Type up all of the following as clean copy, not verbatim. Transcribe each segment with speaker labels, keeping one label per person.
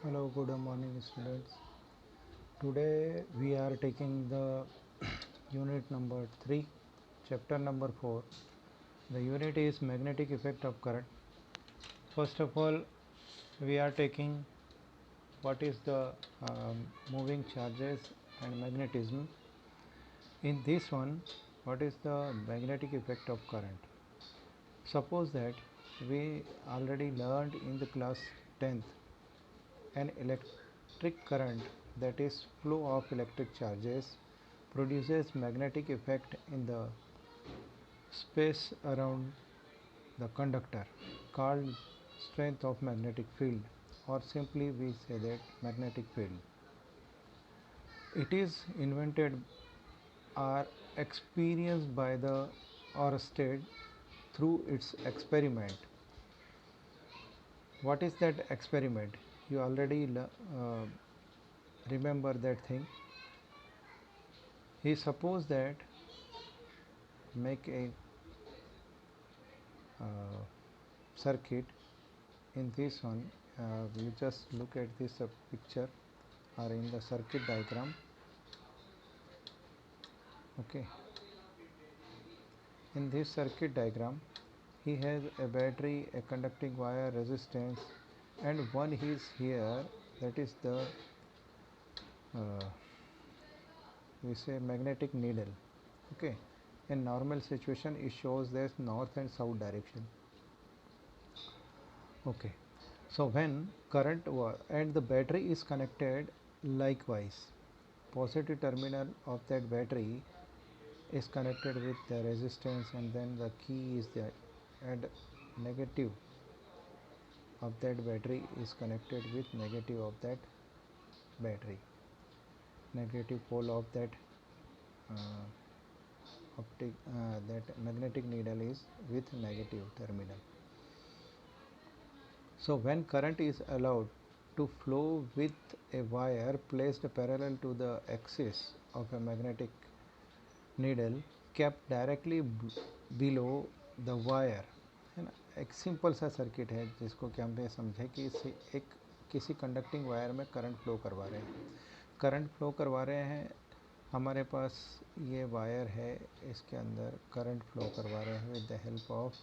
Speaker 1: Hello, good morning, students. Today we are taking the unit number 3, chapter number 4. The unit is magnetic effect of current. First of all, we are taking what is the moving charges and magnetism. In this one, what is the magnetic effect of current? Suppose that we already learned in the class 10th an electric current, that is flow of electric charges, produces magnetic effect in the space around the conductor called strength of magnetic field, or simply we say that magnetic field. It is invented or experienced by the Ørsted through its experiment. What is that experiment? You already remember that thing. He supposed that make a circuit. In this one, you just look at this picture or in the circuit diagram. Okay, in this circuit diagram he has a battery, a conducting wire, resistance, and one is here, that is the we say magnetic needle. Okay, in normal situation it shows this north and south direction. Okay, so when current and the battery is connected likewise, positive terminal of that battery is connected with the resistance, and then the key is there, and negative of that battery is connected with negative of that battery, negative pole of that that magnetic needle is with negative terminal. So when current is allowed to flow with a wire placed parallel to the axis of a magnetic needle kept directly below the wire, है ना, एक simple सा circuit है जिसको कि हम समझे कि इसे एक किसी कंडक्टिंग वायर में करंट फ्लो करवा रहे हैं, हमारे पास ये वायर है, इसके अंदर करंट फ्लो करवा रहे हैं with the help of,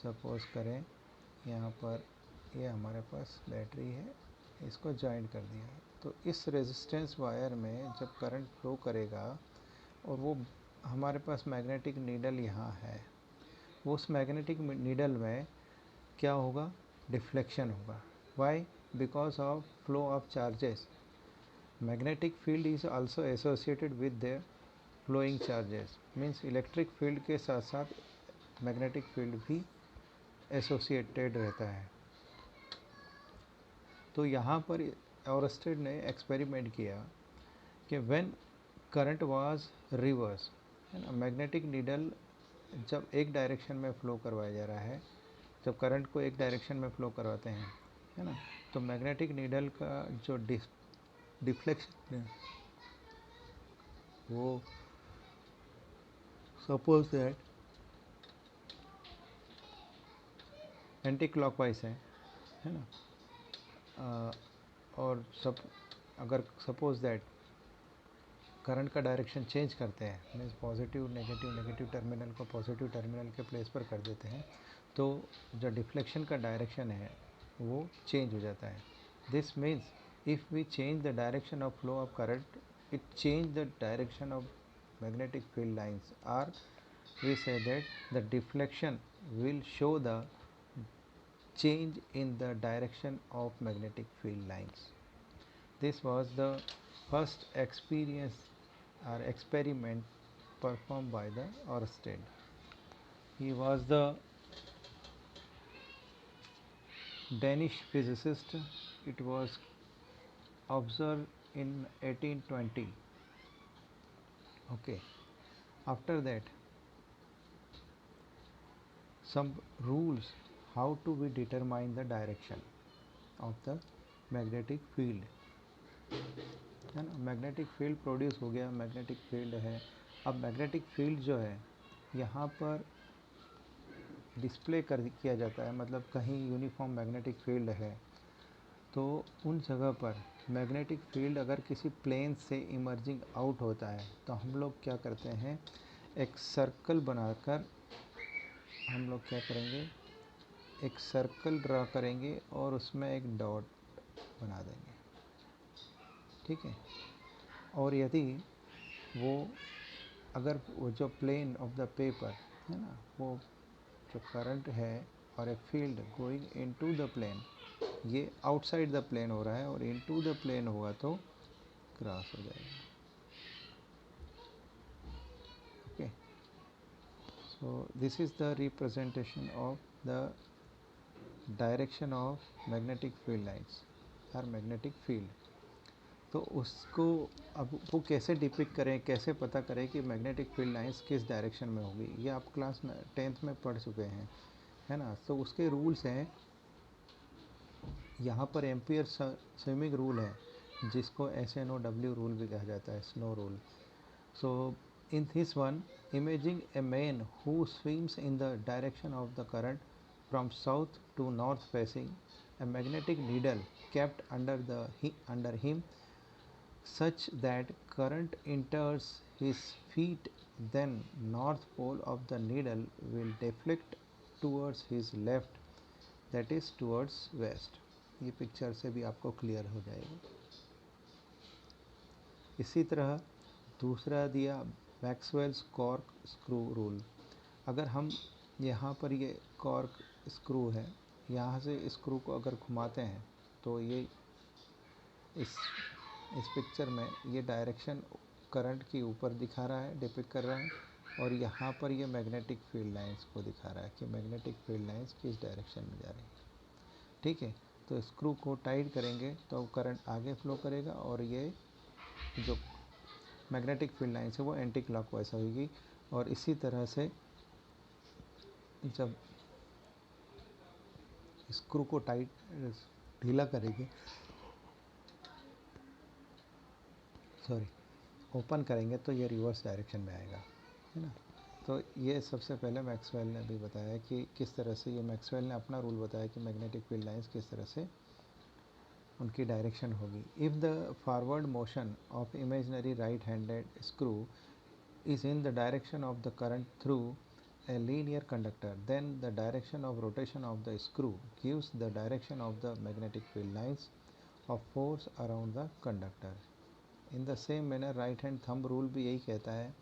Speaker 1: suppose करें यहाँ पर ये हमारे पास बैटरी है, इसको जॉइंट कर दिया, तो इस रेजिस्टेंस वायर में जब करंट फ्लो करेगा और वो हमारे पास मैग्नेटिक नीडल यहाँ है, वो उस मैग्नेटिक नीडल में क्या होगा, डिफ्लेक्शन होगा. Why? Because of flow of charges. Magnetic field is also associated with the flowing charges, means electric field के साथ साथ मैग्नेटिक फील्ड भी एसोसिएटेड रहता है. तो यहाँ पर ऑरस्टेड ने एक्सपेरिमेंट किया कि व्हेन करंट वाज रिवर्स, है ना, मैग्नेटिक नीडल जब एक डायरेक्शन में फ्लो करवाया जा रहा है, जब करंट को एक डायरेक्शन में फ्लो करवाते हैं, है ना, तो मैग्नेटिक नीडल का जो डिफ्लेक्शन है वो सपोज दैट एंटी क्लॉकवाइज है ना, और सब अगर सपोज दैट करंट का डायरेक्शन चेंज करते हैं, मीन्स पॉजिटिव नेगेटिव टर्मिनल को पॉजिटिव टर्मिनल के प्लेस पर कर देते हैं, तो जो डिफ्लेक्शन का डायरेक्शन है वो चेंज हो जाता है. This means if we change the direction of flow of current, it change the direction of magnetic field lines, or we say that the deflection will show the change in the direction of magnetic field lines. This was the first experience or experiment performed by the Ørsted. He was the Danish physicist. It was observed in 1820. Okay. After that, some rules how to we determine the direction of the magnetic field, है ना. Magnetic field produce हो गया, magnetic field है. अब magnetic field जो है यहाँ पर डिस्प्ले कर किया जाता है, मतलब कहीं यूनिफॉर्म मैग्नेटिक फील्ड है तो उन जगह पर मैग्नेटिक फील्ड अगर किसी प्लेन से इमर्जिंग आउट होता है तो हम लोग क्या करते हैं, एक सर्कल बनाकर हम लोग क्या करेंगे, एक सर्कल ड्रा करेंगे और उसमें एक डॉट बना देंगे, ठीक है। और यदि वो अगर वो जो प्लेन ऑफ द पेपर है ना, वो जो करंट है और a field going into the plane, ये आउटसाइड द प्लेन हो रहा है और इनटू द प्लेन होगा तो क्रॉस हो जाएगा, okay. So this is the representation of the direction of magnetic field lines और मैग्नेटिक फील्ड। तो उसको अब वो कैसे डिपिक्ट करें, कैसे पता करें कि मैग्नेटिक फील्ड लाइंस किस डायरेक्शन में होगी, ये आप क्लास में 10th में पढ़ चुके हैं, है ना। तो उसके रूल्स हैं, यहाँ पर एम्पियर स्विमिंग रूल है, जिसको SNOW रूल भी कहा जाता है, snow rule. So in this one, imaging a man who swims in the direction of the current from south to north facing a magnetic needle kept under him such that current enters his feet, then north pole of the needle will deflect towards his left, that is towards west। ये picture से भी आपको clear हो जाएगा। इसी तरह दूसरा दिया मैक्सवेल्स कॉर्क स्क्रू रूल। अगर हम यहाँ पर ये कॉर्क स्क्रू है, यहाँ से स्क्रू को अगर घुमाते हैं तो ये इस पिक्चर में ये डायरेक्शन करंट की ऊपर दिखा रहा है, डिपिक्ट कर रहा है, और यहाँ पर ये मैग्नेटिक फील्ड लाइंस को दिखा रहा है कि मैग्नेटिक फील्ड लाइंस किस डायरेक्शन में जा रही है, ठीक है। तो स्क्रू को टाइट करेंगे तो करंट आगे फ्लो करेगा और ये जो मैग्नेटिक फील्ड लाइंस है वो एंटी क्लॉकवाइज होगी। और इसी तरह से जब स्क्रू को टाइट ढीला करेंगे, सॉरी ओपन करेंगे तो ये रिवर्स डायरेक्शन में आएगा, है ना। तो ये सबसे पहले मैक्सवेल ने भी बताया कि किस तरह से, ये मैक्सवेल ने अपना रूल बताया कि मैग्नेटिक फील्ड लाइंस किस तरह से उनकी डायरेक्शन होगी। If the forward motion of imaginary right handed screw is in the direction of the current through a linear conductor, then the direction of rotation of the screw gives the direction of the magnetic field lines of force around the conductor. In the same manner, right hand thumb rule भी यही कहता है,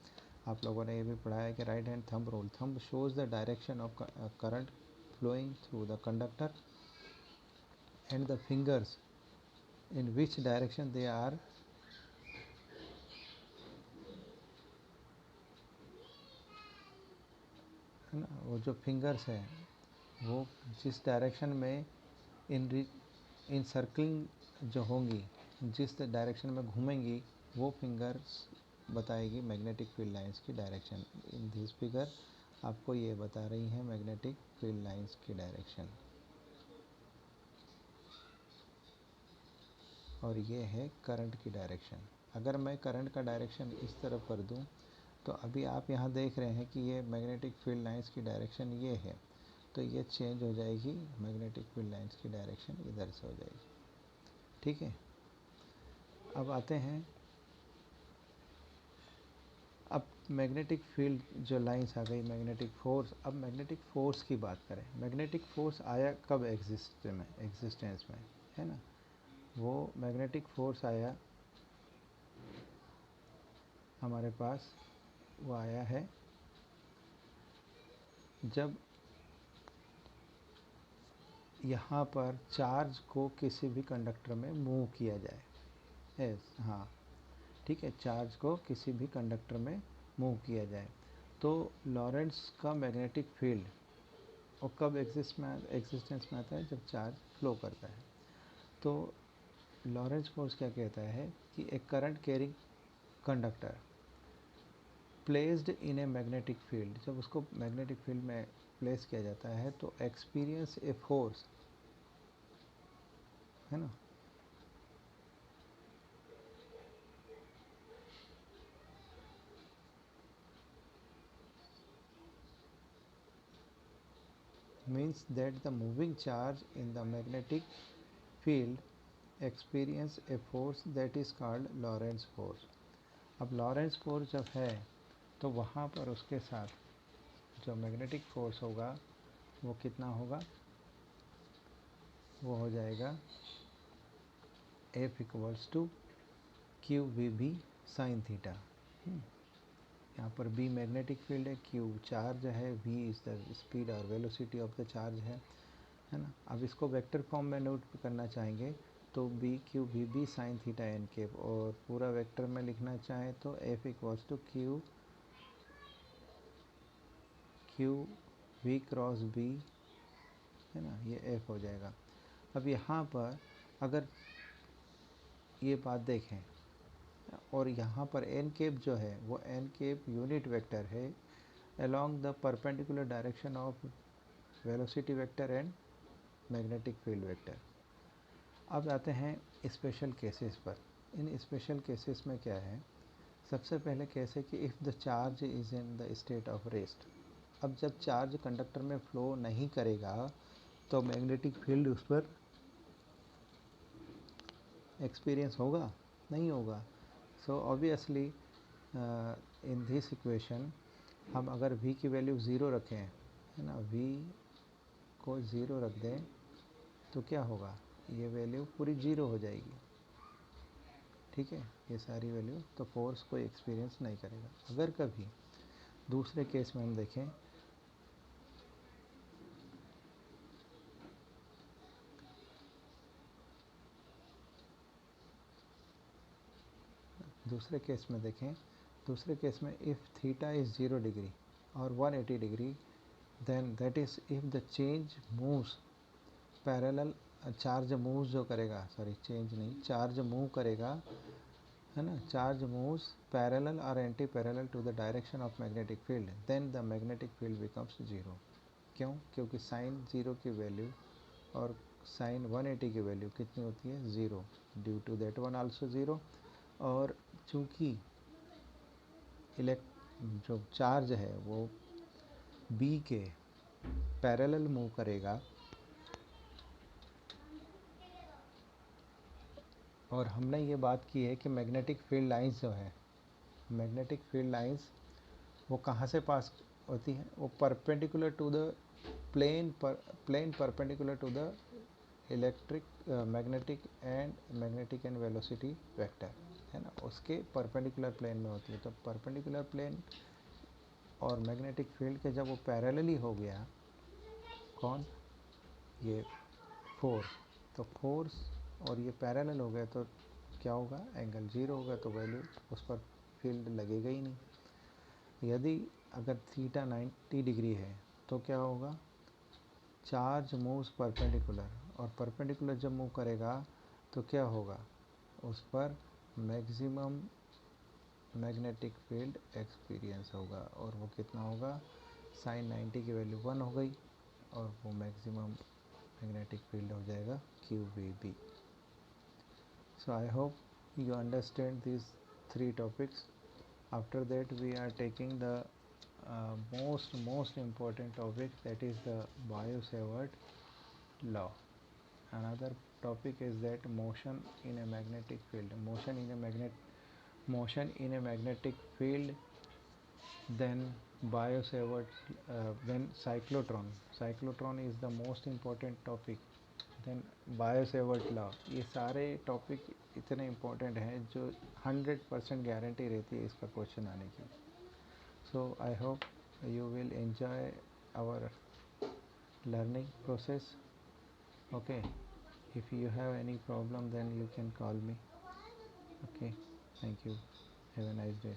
Speaker 1: आप लोगों ने ये भी पढ़ा है कि right hand thumb rule, thumb shows the direction of current flowing through the conductor and the fingers in which direction they are है ना, वो जो फिंगर्स हैं वो जिस डायरेक्शन में इन सर्कलिंग जो होंगी, जिस डायरेक्शन में घूमेंगी, वो फिंगर्स बताएगी मैग्नेटिक फील्ड लाइंस की डायरेक्शन। इन दिस फिगर आपको ये बता रही हैं मैग्नेटिक फील्ड लाइंस की डायरेक्शन, और ये है करंट की डायरेक्शन। अगर मैं करंट का डायरेक्शन इस तरफ कर दूं तो अभी आप यहाँ देख रहे हैं कि ये मैग्नेटिक फील्ड लाइंस की डायरेक्शन ये है, तो ये चेंज हो जाएगी, मैग्नेटिक फील्ड लाइंस की डायरेक्शन इधर से हो जाएगी, ठीक है। अब आते हैं, अब मैग्नेटिक फील्ड जो लाइंस आ गई, मैग्नेटिक फोर्स। अब मैग्नेटिक फोर्स की बात करें, मैग्नेटिक फोर्स आया कब एग्जिस्टेंस में, है ना। वो मैग्नेटिक फोर्स आया हमारे पास, वो आया है जब यहाँ पर चार्ज को किसी भी कंडक्टर में मूव किया जाए, हाँ ठीक है, चार्ज को किसी भी कंडक्टर में मूव किया जाए तो लॉरेंट्ज का मैग्नेटिक फील्ड और कब एग्जिस्टेंस में आता है, जब चार्ज फ्लो करता है। तो लॉरेंट्ज फोर्स क्या कहता है कि एक current carrying conductor placed in a magnetic field, जब उसको मैग्नेटिक फील्ड में प्लेस किया जाता है तो एक्सपीरियंस ए फोर्स, है ना, means that the moving charge in the magnetic field experience a force that is called Lorentz force. अब लॉरेंस फोर्स जब है तो वहाँ पर उसके साथ जो मैग्नेटिक फोर्स होगा वो कितना होगा, वो हो जाएगा F equals to q v b sine theta. यहाँ पर B मैग्नेटिक फील्ड है, Q चार्ज है, V इज़ द स्पीड और वेलोसिटी ऑफ द चार्ज है ना। अब इसको वेक्टर फॉर्म में नोट करना चाहेंगे तो b q v b sine theta n cap, और पूरा वेक्टर में लिखना चाहें तो F equals to q v cross b, है ना, ये F हो जाएगा। अब यहाँ पर अगर ये बात देखें और यहाँ पर एन केप जो है वो एन केप यूनिट वेक्टर है along the perpendicular direction of velocity vector and magnetic field vector। अब आते हैं स्पेशल केसेस पर। इन स्पेशल केसेस में क्या है, सबसे पहले केस है कि if the charge is in the state of rest. अब जब चार्ज कंडक्टर में फ्लो नहीं करेगा तो मैग्नेटिक फील्ड उस पर एक्सपीरियंस होगा, नहीं होगा। So obviously in this equation हम अगर v की वैल्यू ज़ीरो रखें, है ना, v को ज़ीरो रख दें तो क्या होगा, ये वैल्यू पूरी ज़ीरो हो जाएगी, ठीक है, ये सारी वैल्यू, तो फोर्स कोई एक्सपीरियंस नहीं करेगा। अगर कभी दूसरे केस में हम देखें, दूसरे केस में इफ़ थीटा इज़ 0 डिग्री और 180 degree, then that is if the change moves parallel, charge moves जो करेगा, सॉरी चेंज नहीं, चार्ज मूव करेगा, है ना, चार्ज मूव्स पैरेलल और anti parallel to the direction of magnetic field, then the magnetic field becomes zero. क्यों? क्योंकि sign 0 की वैल्यू और साइन 180 की वैल्यू कितनी होती है, zero, due to that one also zero. और चूँकि जो चार्ज है वो बी के पैरेलल मूव करेगा, और हमने ये बात की है कि मैग्नेटिक फील्ड लाइंस जो है, मैग्नेटिक फील्ड लाइंस वो कहाँ से पास होती हैं, वो perpendicular to the plane perpendicular to the electric magnetic and velocity vector, है ना, उसके परपेंडिकुलर प्लेन में होती है। तो परपेंडिकुलर प्लेन और मैग्नेटिक फील्ड के जब वो पैरेलली हो गया, कौन, ये फोर्स, तो फोर्स और ये पैरेलल हो गए तो क्या होगा, एंगल ज़ीरो होगा, तो वैल्यू उस पर फील्ड लगेगा ही नहीं। यदि अगर थीटा 90 डिग्री है तो क्या होगा, चार्ज मूव्स परपेंडिकुलर, और परपेंडिकुलर जब मूव करेगा तो क्या होगा, उस पर मैक्सिमम मैग्नेटिक फील्ड एक्सपीरियंस होगा, और वो कितना होगा, साइन 90 की वैल्यू 1 हो गई, और वो मैक्सिमम मैग्नेटिक फील्ड हो जाएगा QVB। So I hope you understand these three topics. After that we are taking the most important topic, that is the Biot-Savart law. Another topic is that motion in a magnetic field, motion in a magnetic field, then Biot-Savart, then cyclotron is the most important topic, then Biot Savart law. ये सारे topic इतने important हैं जो 100% guarantee रहती है इसका question आने की। So I hope you will enjoy our learning process. Okay, if you have any problem then you can call me. Okay, thank you, have a nice day.